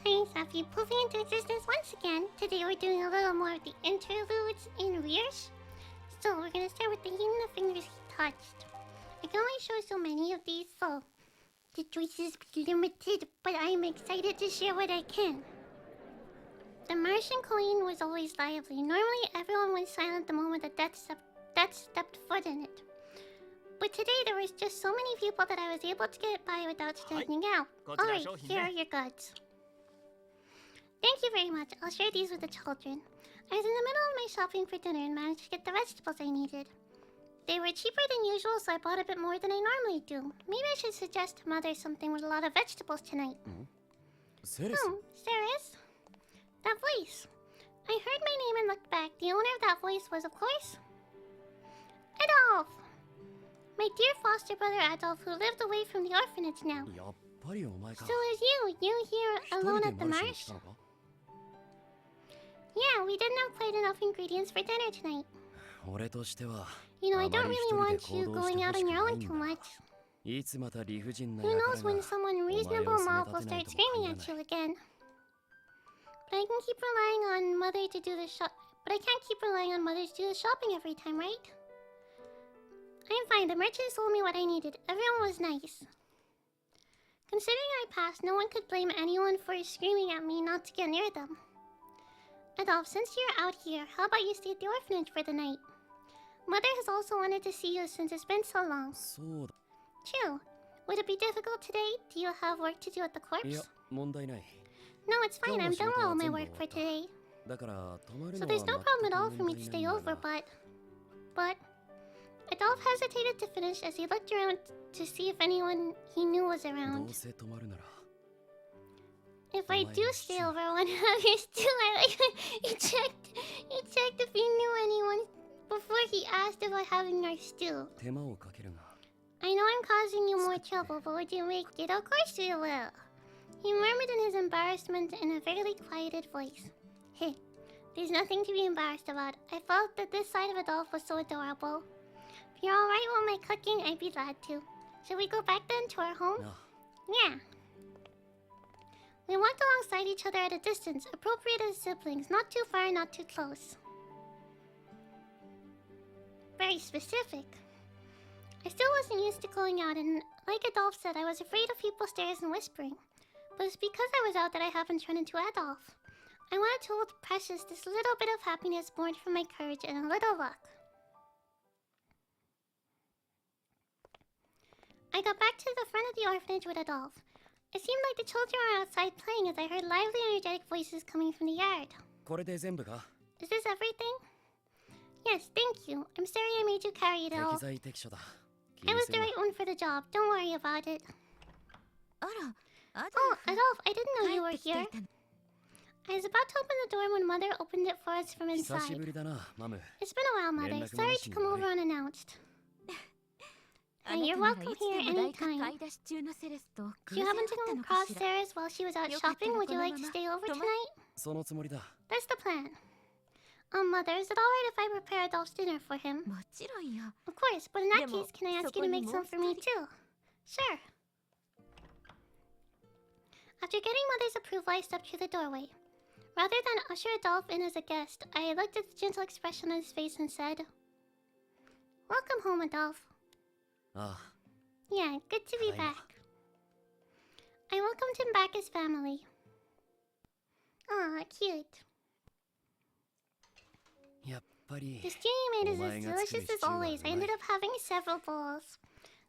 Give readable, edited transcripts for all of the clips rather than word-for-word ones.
Hey, Safi, poofing into existence once again. Today we're doing a little more of the interludes in Virche. So we're gonna start with the healing the fingers he touched. I can only show so many of these, so the choices be limited, but I'm excited to share what I can. The Martian Queen was always lively. Normally everyone was silent the moment the death stepped foot in it. But today there was just so many people that I was able to get by without standing out. Alright, here are your goods. Thank you very much. I'll share these with the children. I was in the middle of my shopping for dinner and managed to get the vegetables I needed. They were cheaper than usual, so I bought a bit more than I normally do. Maybe I should suggest to Mother something with a lot of vegetables tonight. Ceres? That voice. I heard my name and looked back. The owner of that voice was, of course, Adolf! My dear foster brother Adolf, who lived away from the orphanage now. So is you here alone at the marsh? Yeah, we didn't have quite enough ingredients for dinner tonight. You know, I don't really want you going out on your own too much. Who knows when someone reasonable mob will start screaming at you again. But I can keep relying on Mother to do the But I can't keep relying on Mother to do the shopping every time, right? I'm fine. The merchant sold me what I needed. Everyone was nice. Considering I passed, no one could blame anyone for screaming at me not to get near them. Adolf, since you're out here, how about you stay at the orphanage for the night? Mother has also wanted to see you since it's been so long. True. Would it be difficult today? Do you have work to do at the corpse? No, it's fine. I'm done with all my work for today. So there's no problem at all for me to stay over, but... Adolf hesitated to finish as he looked around to see if anyone he knew was around. If I do stay over, I want to have your stew. He checked if he knew anyone before he asked about having our stew. I know I'm causing you more trouble, but would you make it? Of course we will. He murmured in his embarrassment in a fairly quieted voice. Hey, there's nothing to be embarrassed about. I felt that this side of Adolf was so adorable. If you're alright with my cooking, I'd be glad to. Shall we go back then to our home? Yeah. We walked alongside each other at a distance, appropriate as siblings, not too far, not too close. Very specific. I still wasn't used to going out, and like Adolf said, I was afraid of people's stares and whispering. But it's because I was out that I happened to run into Adolf. I wanted to hold precious this little bit of happiness born from my courage and a little luck. I got back to the front of the orphanage with Adolf. It seemed like the children were outside playing as I heard lively, energetic voices coming from the yard. Is this everything? Yes, thank you. I'm sorry I made you carry it all. I was the right one for the job. Don't worry about it. Oh, Adolf, I didn't know you were here. I was about to open the door when Mother opened it for us from inside. It's been a while, Mother. Sorry to come over unannounced. You're welcome here anytime. Do you happen to come across Ceres while she was out shopping? Would you like to stay over tonight? That's the plan. Mother, is it alright if I prepare Adolf's dinner for him? Of course, but in that case, can I ask you to make some for me too? Sure. After getting Mother's approval, I stepped through the doorway. Rather than usher Adolf in as a guest, I looked at the gentle expression on his face and said, "Welcome home, Adolf." Yeah, good to be back. I welcomed him back as family. Aw, cute. The stew you made is as delicious as always. I ended up having several bowls.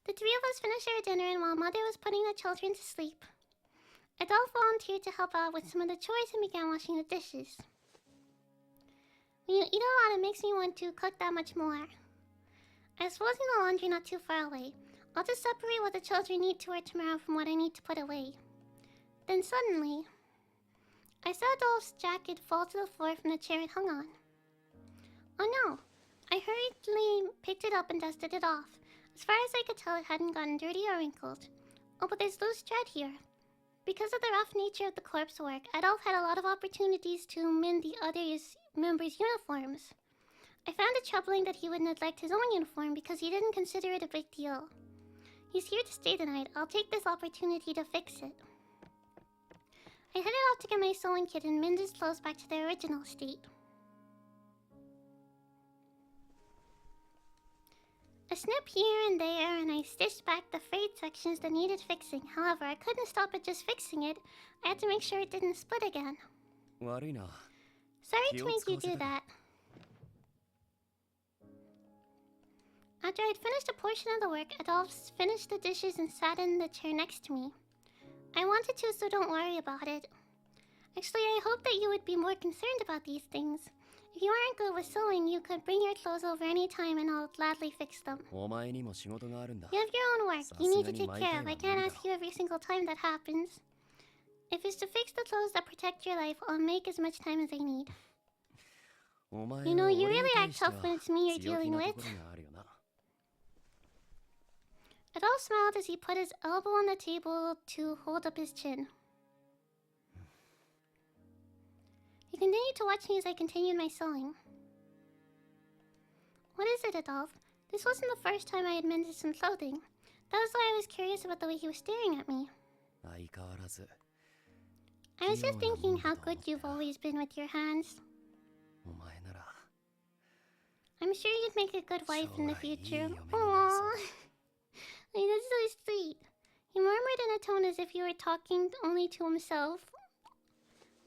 The three of us finished our dinner, and while Mother was putting the children to sleep, Adolf volunteered to help out with some of the chores and began washing the dishes. When you eat a lot, it makes me want to cook that much more. I was folding the laundry not too far away. I'll just separate what the children need to wear tomorrow from what I need to put away. Then suddenly, I saw Adolf's jacket fall to the floor from the chair it hung on. Oh no! I hurriedly picked it up and dusted it off. As far as I could tell, it hadn't gotten dirty or wrinkled. Oh, but there's loose thread here. Because of the rough nature of the corpse work, Adolf had a lot of opportunities to mend the other members' uniforms. I found it troubling that he would neglect his own uniform because he didn't consider it a big deal. He's here to stay the night. I'll take this opportunity to fix it. I headed off out to get my sewing kit and mend his clothes back to their original state. A snip here and there, and I stitched back the frayed sections that needed fixing. However, I couldn't stop at just fixing it. I had to make sure it didn't split again. Sorry to make you do that. After I'd finished a portion of the work, Adolphe finished the dishes and sat in the chair next to me. I wanted to, so don't worry about it. Actually, I hope that you would be more concerned about these things. If you aren't good with sewing, you could bring your clothes over any time and I'll gladly fix them. You have your own work you need to take care of. I can't ask you every single time that happens. If it's to fix the clothes that protect your life, I'll make as much time as I need. You know, you really act tough when it's me you're dealing with. Adolphe smiled as he put his elbow on the table to hold up his chin. He continued to watch me as I continued my sewing. What is it, Adolphe? This wasn't the first time I had mended some clothing. That was why I was curious about the way he was staring at me. I was just thinking how good you've always been with your hands. I'm sure you'd make a good wife in the future. Aww. Like, that's so sweet. He murmured in a tone as if he were talking only to himself.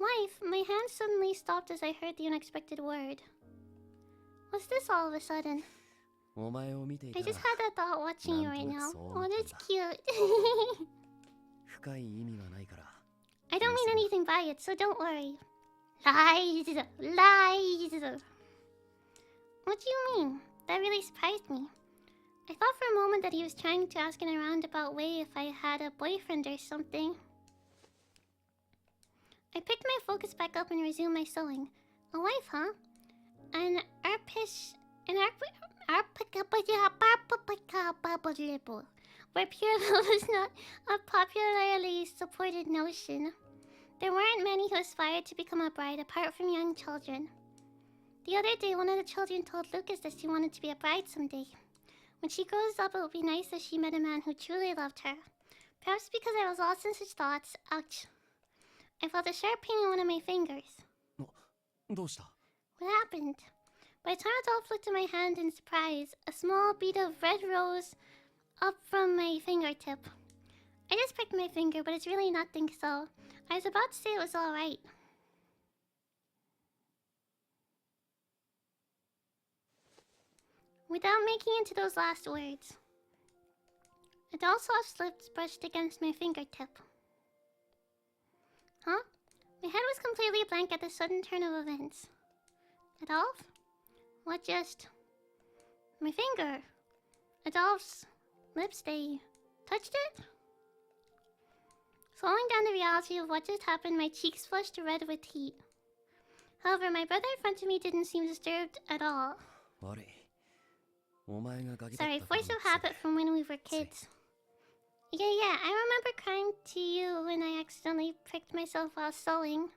Wife, my hand suddenly stopped as I heard the unexpected word. What's this all of a sudden? I just had that thought watching you right now. Oh, that's cute. I don't mean anything by it, so don't worry. Lies! Lies! What do you mean? That really surprised me. I thought for a moment that he was trying to ask in a roundabout way if I had a boyfriend or something. I picked my focus back up and resumed my sewing. A wife, huh? An arpish... where pure love is not a popularly supported notion. There weren't many who aspired to become a bride apart from young children. The other day, one of the children told Lucas that she wanted to be a bride someday. When she grows up, it would be nice if she met a man who truly loved her. Perhaps because I was lost in such thoughts. Ouch. I felt a sharp pain in one of my fingers. What happened? By the time Adolphe looked at my hand in surprise, a small bead of red rose up from my fingertip. I just pricked my finger, but it's really nothing, so I was about to say it was alright. Without making it to those last words, Adolphe's soft lips brushed against my fingertip. Huh? My head was completely blank at the sudden turn of events. Adolphe? What just... My finger. Adolphe's lips, they touched it? Slowing down the reality of what just happened, my cheeks flushed red with heat. However, my brother in front of me didn't seem disturbed at all. Sorry, force of habit from when we were kids. Yeah, I remember crying to you when I accidentally pricked myself while sewing.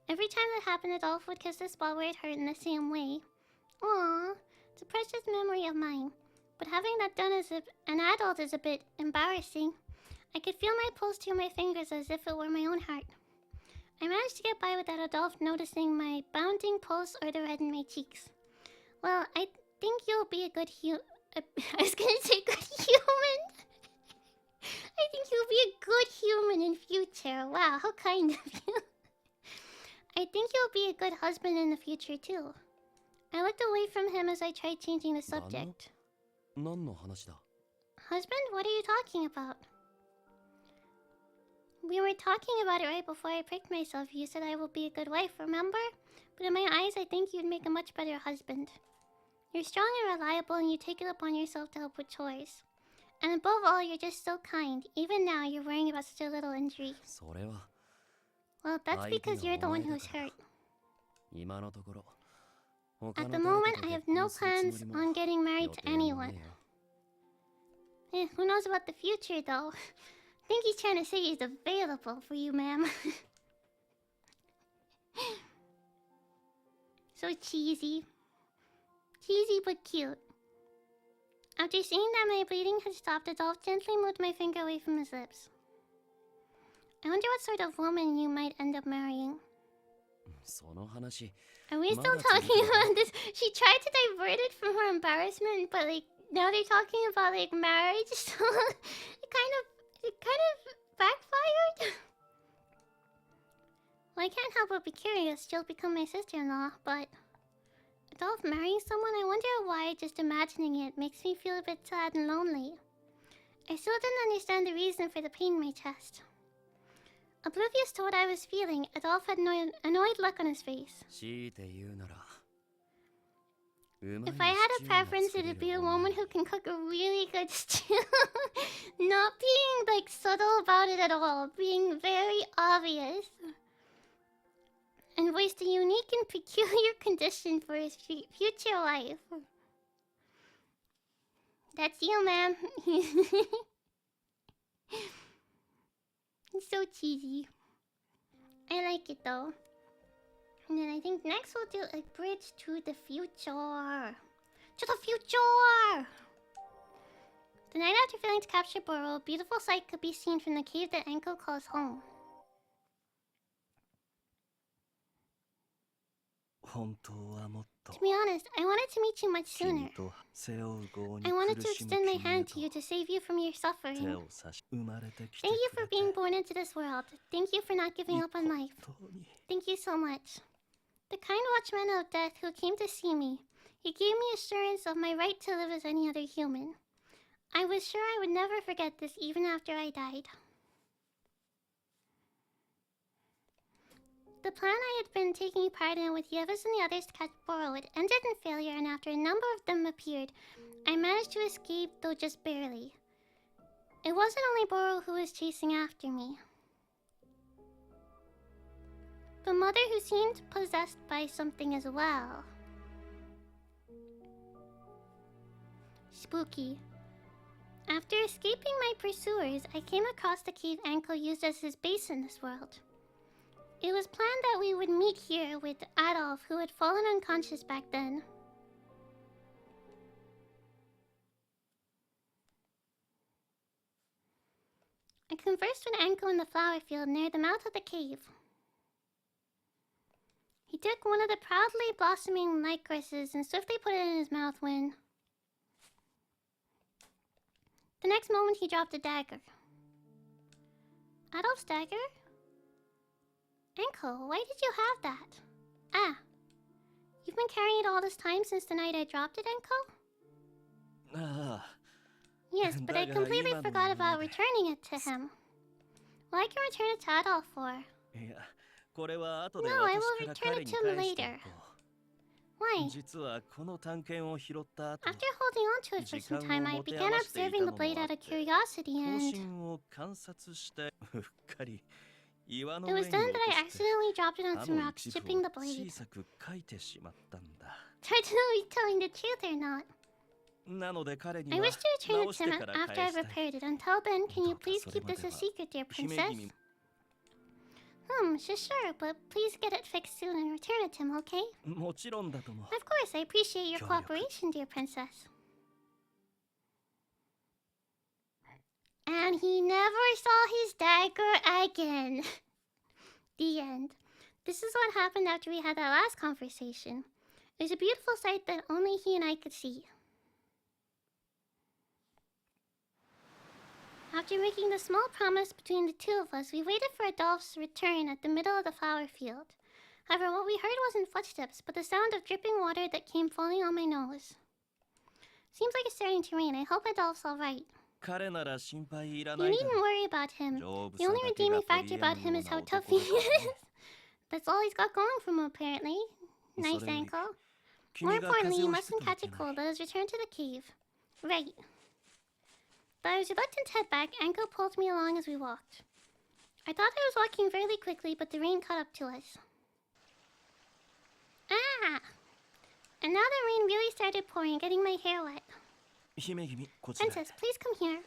Every time that happened, Adolphe would kiss the spot where it hurt in the same way. Aww, it's a precious memory of mine. But having that done as an adult is a bit embarrassing. I could feel my pulse through my fingers as if it were my own heart. I managed to get by without Adolphe noticing my bounding pulse or the red in my cheeks. Well, I think you'll be a good I was gonna say good human. I think you'll be a good human in future. Wow, how kind of you. I think you'll be a good husband in the future too. I looked away from him as I tried changing the subject. Husband? What are you talking about? We were talking about it right before I pricked myself. You said I will be a good wife, remember? But in my eyes, I think you'd make a much better husband. You're strong and reliable, and you take it upon yourself to help with chores. And above all, you're just so kind. Even now, you're worrying about such a little injury. Well, that's because you're the one who's hurt. At the moment, I have no plans on getting married to anyone. Who knows about the future, though? I think he's trying to say he's available for you, ma'am. So cheesy. Cheesy but cute. After seeing that my bleeding had stopped, Adolphe gently moved my finger away from his lips. I wonder what sort of woman you might end up marrying. Are we still talking about this? She tried to divert it from her embarrassment, but like now they're talking about like marriage, so it kind of backfired. Well, I can't help but be curious. She'll become my sister-in-law, but Adolf marrying someone, I wonder why just imagining it makes me feel a bit sad and lonely. I still didn't understand the reason for the pain in my chest. Oblivious to what I was feeling, Adolf had annoyed look on his face. If I had a preference, it'd be a woman who can cook a really good stew. Not being like subtle about it at all, being very obvious. And voiced a unique and peculiar condition for his future life. That's you, ma'am. It's so cheesy. I like it though. And then I think next we'll do a bridge to the future. To the future! The night after failing to capture Boro, a beautiful sight could be seen from the cave that Anko calls home. To be honest, I wanted to meet you much sooner. I wanted to extend my hand to you to save you from your suffering. Thank you for being born into this world. Thank you for not giving up on life. Thank you so much. The kind watchman of death who came to see me. He gave me assurance of my right to live as any other human. I was sure I would never forget this even after I died. The plan I had been taking part in with Yevas and the others to catch Boro had ended in failure, and after a number of them appeared, I managed to escape, though just barely. It wasn't only Boro who was chasing after me. The mother who seemed possessed by something as well. Spooky. After escaping my pursuers, I came across the cave Anko used as his base in this world. It was planned that we would meet here with Adolf, who had fallen unconscious back then. I conversed with Anko in the flower field near the mouth of the cave. He took one of the proudly blossoming Lycorises and swiftly put it in his mouth when... The next moment he dropped a dagger. Adolf's dagger? Anko, why did you have that? Ah. You've been carrying it all this time since the night I dropped it, Anko? Yes, but I completely forgot about returning it to him. Well, I can return it to Adolf for... No, I will return it to him later. Why? After holding on to it for some time, I began observing the blade out of curiosity and... It was then that I accidentally dropped it on some rocks, chipping the blade. So I don't know if he's telling the truth or not. I wish to return it to him after I've repaired it. Until then, can you please keep this a secret, dear princess? Sure, but please get it fixed soon and return it to him, okay? Of course, I appreciate your cooperation, dear princess. And he never saw his dagger again. The end. This is what happened after we had that last conversation. It was a beautiful sight that only he and I could see. After making the small promise between the two of us, we waited for Adolph's return at the middle of the flower field. However, what we heard wasn't footsteps, but the sound of dripping water that came falling on my nose. Seems like it's starting to rain. I hope Adolph's alright. You needn't worry about him. The only redeeming factor about him is how tough he is. That's all he's got going for him, apparently. Nice, Anko. More importantly, you mustn't catch a cold. Let us return to the cave. Right. Though I was reluctant to head back, Anko pulled me along as we walked. I thought I was walking fairly quickly, but the rain caught up to us. Ah! And now the rain really started pouring, getting my hair wet. Princess, please come here.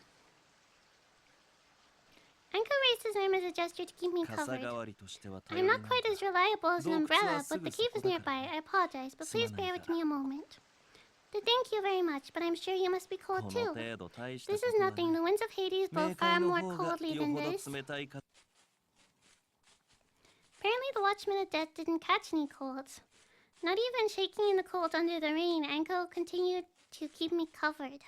Anko raised his arm as a gesture to keep me covered. I'm not quite as reliable as an umbrella, but the cave is nearby. I apologize, but please bear with me a moment. Thank you very much, but I'm sure you must be cold too. This is nothing. The winds of Hades blow far more coldly than this. Apparently the Watchman of Death didn't catch any colds. Not even shaking in the cold under the rain, Anko continued to keep me covered.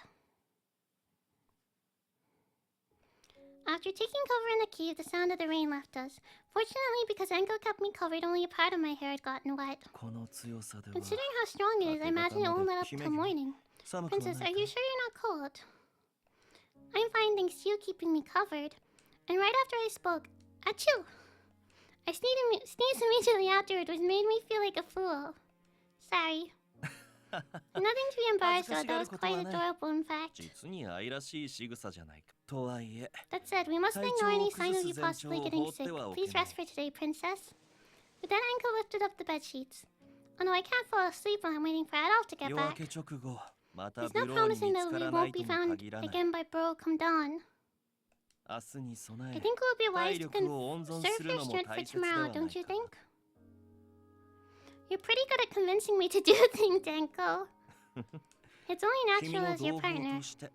After taking cover in the cave, the sound of the rain left us. Fortunately, because Anko kept me covered, only a part of my hair had gotten wet. Considering how strong it is, I imagine it won't let up till morning. Princess, are you sure you're not cold? I'm fine thanks to you keeping me covered. And right after I spoke, achoo! I sneezed immediately afterward, which made me feel like a fool. Sorry. Nothing to be embarrassed about, that was quite adorable in fact. That said, we mustn't ignore any sign of you possibly getting sick. Please rest for today, princess. But then Anko lifted up the bedsheets. Oh no, I can't fall asleep while I'm waiting for Adolf to get back. There's no promising that we won't be found again by Bro come dawn. I think it would be wise to conserve your strength for tomorrow, don't you think? You're pretty good at convincing me to do things, Anko. It's only natural as your partner. Urged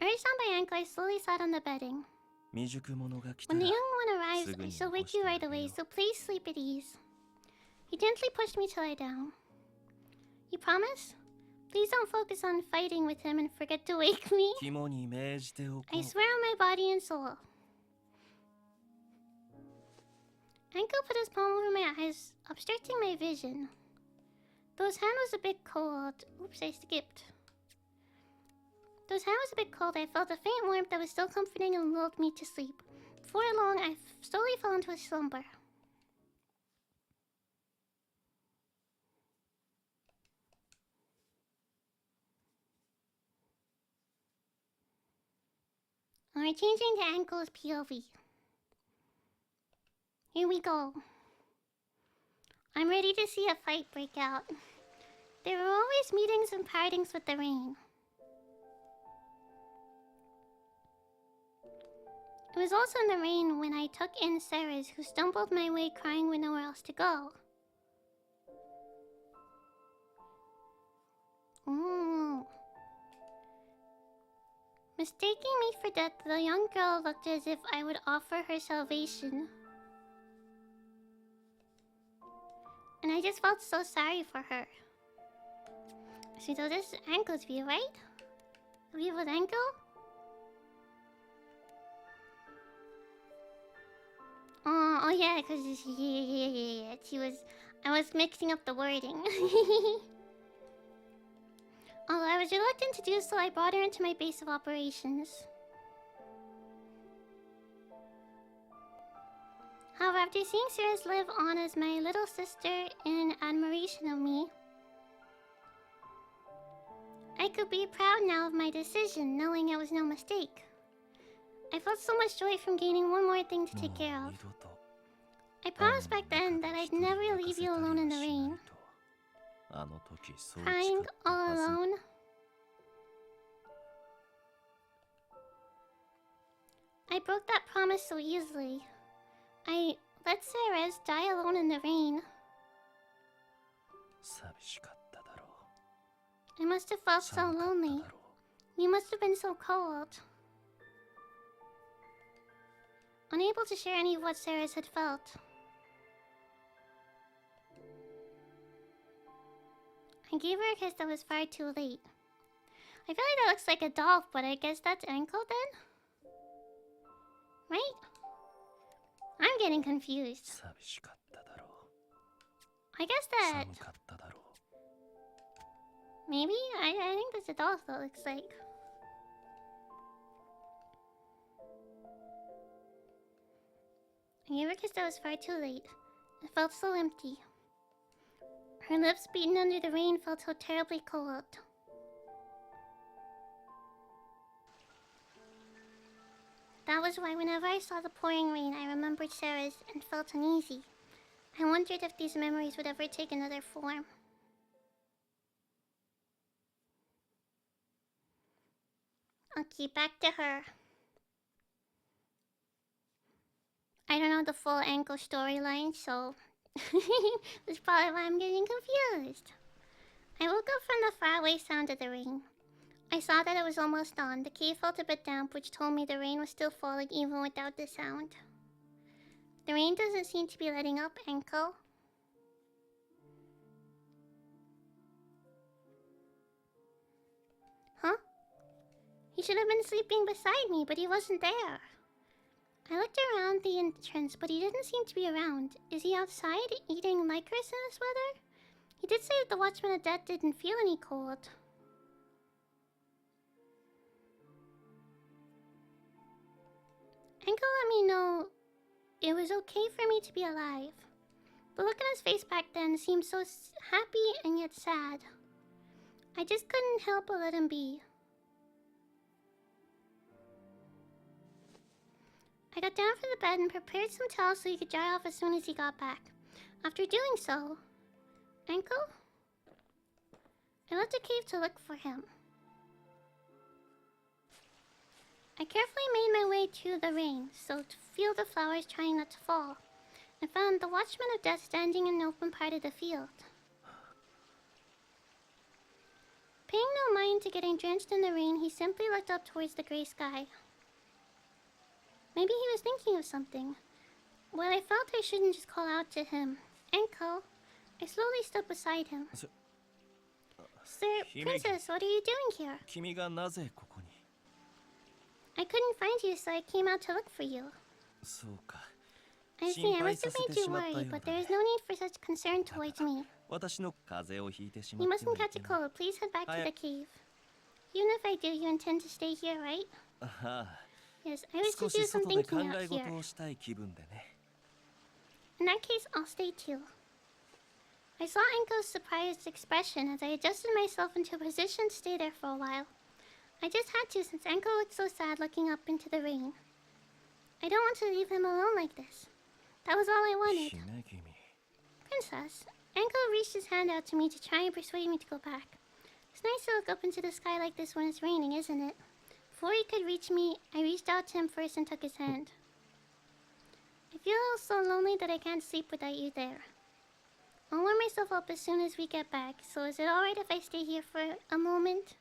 on by Anko, I slowly sat on the bedding. When the young one arrives, I shall wake you right away, so please sleep at ease. He gently pushed me to lie down. You promise? Please don't focus on fighting with him and forget to wake me. I swear on my body and soul. Anko put his palm over my eyes, obstructing my vision. Though his hand was a bit cold... Oops, I skipped. Though his hand was a bit cold, I felt a faint warmth that was still comforting and lulled me to sleep. Before long, I slowly fell into a slumber. Alright, changing to Anko's POV. Here we go. I'm ready to see a fight break out. There were always meetings and partings with the rain. It was also in the rain when I took in Ceres, who stumbled my way crying with nowhere else to go. Ooh. Mistaking me for death, the young girl looked as if I would offer her salvation. And I just felt so sorry for her. So this is Anko's view, right? The view with Anko? Oh yeah, because yeah. She was... I was mixing up the wording. Although I was reluctant to do so, I brought her into my base of operations. However, after seeing Ceres live on as my little sister in admiration of me, I could be proud now of my decision, knowing it was no mistake. I felt so much joy from gaining one more thing to take care of. I promised back then that I'd never leave you alone in the rain. Crying all alone. I broke that promise so easily. I let Ceres die alone in the rain. I must have felt so lonely. You must have been so cold. Unable to share any of what Ceres had felt. I gave her a kiss that was far too late. I feel like that looks like a doll, but I guess that's Anko then? Right? I'm getting confused. I guess that... Maybe? I think that's a doll that looks like. I gave her a kiss that was far too late. It felt so empty. Her lips beaten under the rain felt so terribly cold. That was why whenever I saw the pouring rain, I remembered Ceres and felt uneasy. I wondered if these memories would ever take another form. Okay, back to her. I don't know the full Anko storyline, so... That's probably why I'm getting confused. I woke up from the faraway sound of the rain. I saw that it was almost dawn. The cave felt a bit damp, which told me the rain was still falling even without the sound. The rain doesn't seem to be letting up, Enko. Huh? He should have been sleeping beside me, but he wasn't there. I looked around the entrance, but he didn't seem to be around. Is he outside eating Lycoris in this weather? He did say that the Watchman of Death didn't feel any cold. Enko let me know it was okay for me to be alive. The look on his face back then seemed so happy and yet sad. I just couldn't help but let him be. I got down from the bed and prepared some towels so he could dry off as soon as he got back. After doing so, Enko? I left the cave to look for him. I carefully made my way through the rain, so to feel the flowers trying not to fall, and found the Watchman of Death standing in an open part of the field. Paying no mind to getting drenched in the rain, he simply looked up towards the gray sky. Maybe he was thinking of something. Well, I felt I shouldn't just call out to him. Enko. I slowly stood beside him. Sir, Princess, what are you doing here? I couldn't find you, so I came out to look for you. I see, I must have made you worry, but there is no need for such concern towards me. You mustn't catch a cold. Please head back to the cave. Even if I do, you intend to stay here, right? Yes, I wish to do some thinking out here. In that case, I'll stay too. I saw Enko's surprised expression as I adjusted myself into a position to stay there for a while. I just had to since Enko looked so sad looking up into the rain. I don't want to leave him alone like this. That was all I wanted. Princess, Enko reached his hand out to me to try and persuade me to go back. It's nice to look up into the sky like this when it's raining, isn't it? Before he could reach me, I reached out to him first and took his hand. I feel so lonely that I can't sleep without you there. I'll warm myself up as soon as we get back, so is it alright if I stay here for a moment?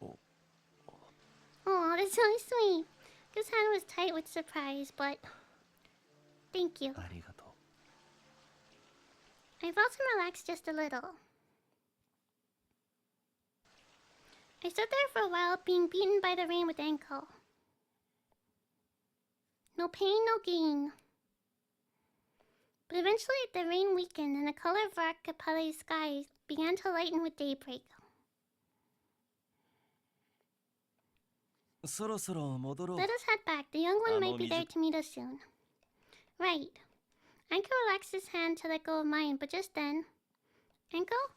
Oh, that's so sweet. His hand was tight with surprise, but... Thank you. I felt him relax just a little. I stood there for a while, being beaten by the rain with Enko. No pain, no gain. But eventually the rain weakened and the color of Archipelago's sky began to lighten with daybreak. Let us head back. The young one might be there to meet us soon. Right. Enko relaxed his hand to let go of mine, but just then... Enko?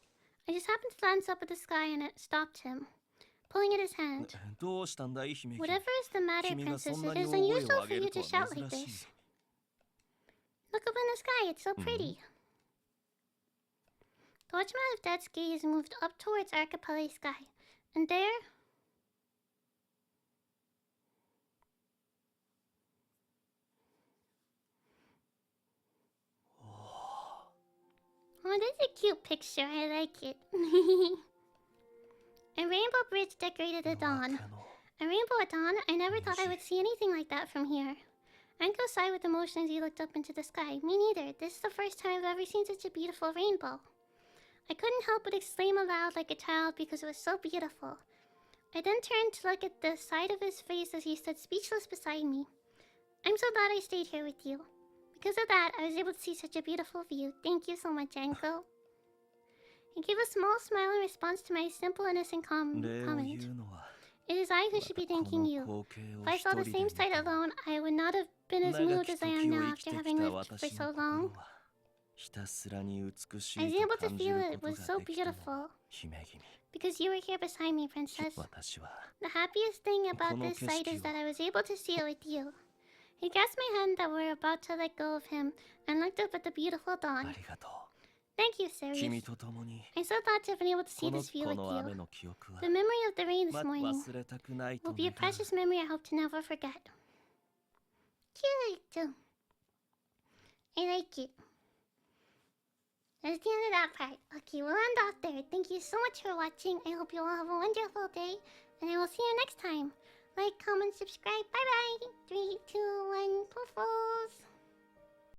I just happened to glance up at the sky and it stopped him, pulling at his hand. Whatever is the matter, Princess, it is unusual for you to shout like this. Look up in the sky, it's so pretty. The Watchman of Death's gaze moved up towards Archipelago's sky, and there... Oh, that's a cute picture. I like it. A rainbow bridge decorated the dawn. A rainbow at dawn? I never thought I would see anything like that from here. Enko sighed with emotion as he looked up into the sky. Me neither. This is the first time I've ever seen such a beautiful rainbow. I couldn't help but exclaim aloud like a child because it was so beautiful. I then turned to look at the side of his face as he stood speechless beside me. I'm so glad I stayed here with you. Because of that, I was able to see such a beautiful view. Thank you so much, Enko. He gave a small smile in response to my simple, innocent comment. It is I who should be thanking you. If I saw the same sight alone, I would not have been as moved as I am now after having lived for so long. I was able to feel it was so beautiful. Because you were here beside me, Princess. The happiest thing about this sight is that I was able to see it with you. He grasped my hand that were about to let go of him and looked up at the beautiful dawn. Thank you, Sirius. I'm so glad to have been able to see this view with you. The memory of the rain this morning will be a precious memory I hope to never forget. Cute! I like it. That's the end of that part. Okay, we'll end off there. Thank you so much for watching. I hope you all have a wonderful day, and I will see you next time. Like, comment, subscribe. Bye bye. 3, 2, 1, poofles.